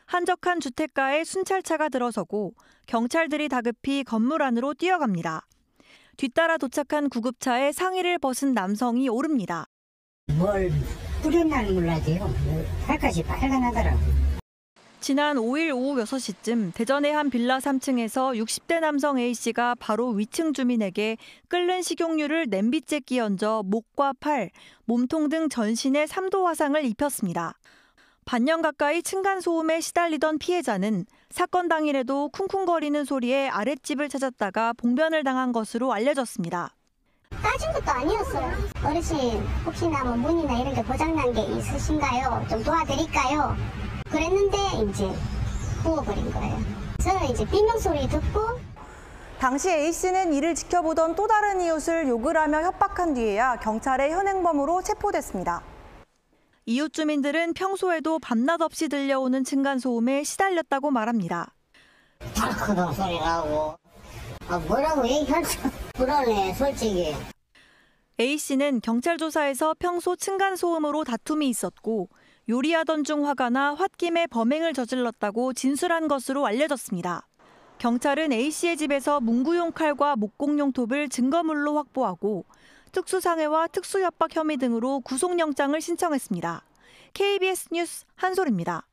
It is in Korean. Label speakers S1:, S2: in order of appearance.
S1: 한적한 주택가에 순찰차가 들어서고 경찰들이 다급히 건물 안으로 뛰어갑니다. 뒤따라 도착한 구급차에 상의를 벗은 남성이 오릅니다.
S2: 뭘 뿌렸나는 몰라도요. 살갗이 빨간하더라고요.
S1: 지난 5일 오후 6시쯤 대전의 한 빌라 3층에서 60대 남성 A씨가 바로 위층 주민에게 끓는 식용유를 냄비째 끼얹어 목과 팔, 몸통 등 전신에 3도 화상을 입혔습니다. 반년 가까이 층간소음에 시달리던 피해자는 사건 당일에도 쿵쿵거리는 소리에 아랫집을 찾았다가 봉변을 당한 것으로 알려졌습니다.
S3: 따진 것도 아니었어요. 어르신 혹시나 뭐 문이나 이런 게 고장난 게 있으신가요? 좀 도와드릴까요? 그랬는데 이제 부어버린 거예요. 저는 이제 비명소리 듣고.
S4: 당시 A씨는 이를 지켜보던 또 다른 이웃을 욕을 하며 협박한 뒤에야 경찰의 현행범으로 체포됐습니다.
S1: 이웃 주민들은 평소에도 밤낮 없이 들려오는 층간소음에 시달렸다고 말합니다.
S2: 크동 소리 나고 뭐라고 얘기할 수 불안해 솔직히.
S1: A씨는 경찰 조사에서 평소 층간소음으로 다툼이 있었고 요리하던 중 화가 나 홧김에 범행을 저질렀다고 진술한 것으로 알려졌습니다. 경찰은 A씨의 집에서 문구용 칼과 목공용 톱을 증거물로 확보하고 특수상해와 특수협박 혐의 등으로 구속영장을 신청했습니다. KBS 뉴스 한솔입니다.